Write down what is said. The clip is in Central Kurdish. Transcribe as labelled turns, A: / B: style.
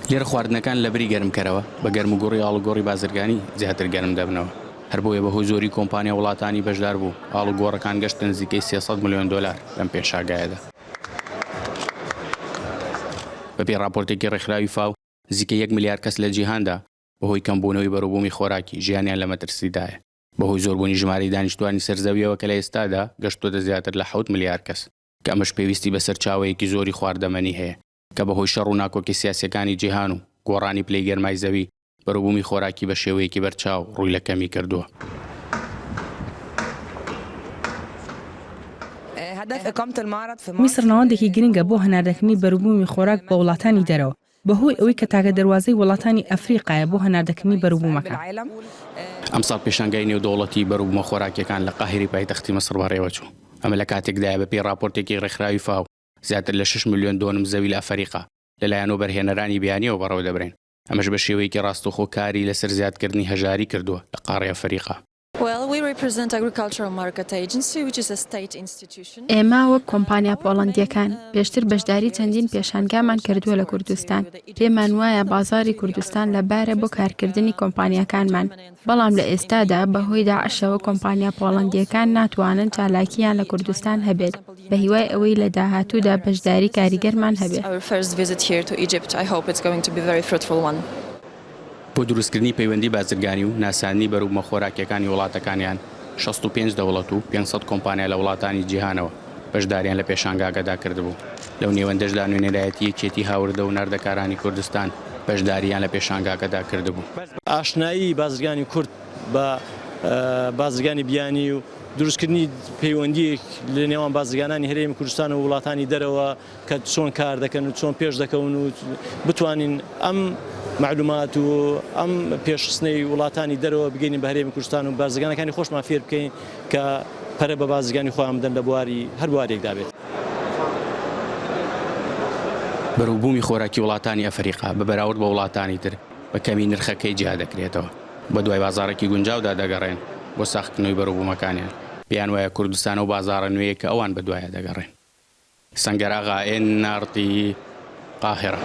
A: لێرە خواردنەکان لە بری گەرمکەرەوە بە گەرموگوڕی ئاڵوگۆڕی بازرگانی زیاتر گەرم دەبنەوە. هەر بۆیە بەهۆی زۆری کۆمپانیا وڵاتانی بەشدار بوو ئاڵوگۆڕەکان گەشتن نزیکەی 300 ملیۆن دلار لەم پێشاگایەدا. بەپێی راپۆرتێکی ڕێکخراوی فاو نزیکەی 1 ملیار کەس لە جیهاندا بەهۆی کەمبوونەوەی بەرووبوومی خۆراکی ژیانیان لە مەترسیدایە. بەهۆی زۆربوونی ژمارەی دانیشتوانی سەرزەویەوە کە لە ئێستادا گەشتوتە زیاتر لە 7 ملیار کەس کە ئەمەش پێویستی بە سەرچاوەیەکی زۆری خواردەمەنی هەیە کە بەهۆی شەڕ و ناکۆکی سیاسیەکانی جیهان و گۆڕانی پلەی گەرمای زەوی بەرووبوومی خۆراکی بە شێوەیەکی بەرچاو ڕووی لە کەمی کردووە.
B: میسر ناوەندێکی گرنگە بۆ هەناردەکردنی بەرووبوومی خۆراک بە وڵاتانی دەرەوە بەهۆی ئەوەی کە تاکە دەواازەی وڵاتانی ئەفریقایە بۆ هەناردەکردنی بەرووبوومەکە.
A: ئەمساڵ پێشانگای نێودەوڵەتی بەرووبوومە خۆراکیەکان لە قاهیری پایتەختی مەسر بەڕێوەچوو. ئەمە لە کاتێکدایە بەپێی راپۆرتێکی ڕێکخراوی فاو زیاتر لە 6 ملیۆن دۆنم زەوی لە ئەفریقا لەلایەنەوە بەرهێنەرانی بیانیەوە بەڕێوە دەبرێن. ئەمەش بە شێوەیەکی ڕاستەوخۆکاری لەسەر زیادکردنی هەژاری کردووە لە قاڕی ئەفریقا.
C: ئێمە وەک کۆمپانیا پۆڵەندیەکان پێشتر بەشداری چەندین پێشانگامان کردووە لە کوردستان. پێمان وایە بازاری کوردستان لەبارە بۆ کارکردنی کۆمپانیاکانمان، بەڵام لە ئێستادا بەهۆی داعشەوە کۆمپانیا پۆڵەندیەکان ناتوانن چالاکییان لە کوردستان هەبێت بە هیوای ئەوەی لە داهاتوودا بەشداری کاریگەرمان هەبێت.
A: بۆ دروستکردنی پەیوەندی بازرگانی و ناسانی بەرووبوومە خۆراکیەکانی وڵاتەکانیان 65 دەوڵەت و 500 کۆمپانیا لە وڵاتانی جیهانەوە بەشداریان لە پێشانگاکەدا کردبوو. لەو نێوەندەشدا نوێنەرایەتی یەکێتی هاوردە و ناردەکارانی کوردستان بەشداریان لە پێشانگاکەدا کردبوو.
D: ئاشنایی بازرگانی کورد بە بازرگانی بیانی و دروستکردنی پەیوەندیەک لە نێوان بازرگانانی هەرێمی کوردستان و وڵاتانی دەرەوە کە چۆن کار دەکەن و چۆن پێش دەکەون و بتوانین ئەم معلومات و ئەم پێشخستنەی وڵاتانی دەرەوە بگەینین بە هەرێمی کوردستان و بازرگانەکانی خۆشمان فێر بکەین کە پەرە بە بازرگانی خۆیان بدەن لە بواری هەر بوارێکدا بێت.
A: بەرووبوومی خۆراکی وڵاتانی ئەفریقا بە بەراورد بە وڵاتانی تر بە کەمی نرخەکەی جیا دەکرێتەوە. بە دوای بازارێکی گونجاودا دەگەڕێن بۆ ساختکردنەوەی بەرووبوومەکانیان. پێیان وایە کوردستان و بازارە نوێیە کە ئەوان بەدوایە دەگەڕێن. سەنگەر ئاغا NRT قاهرە.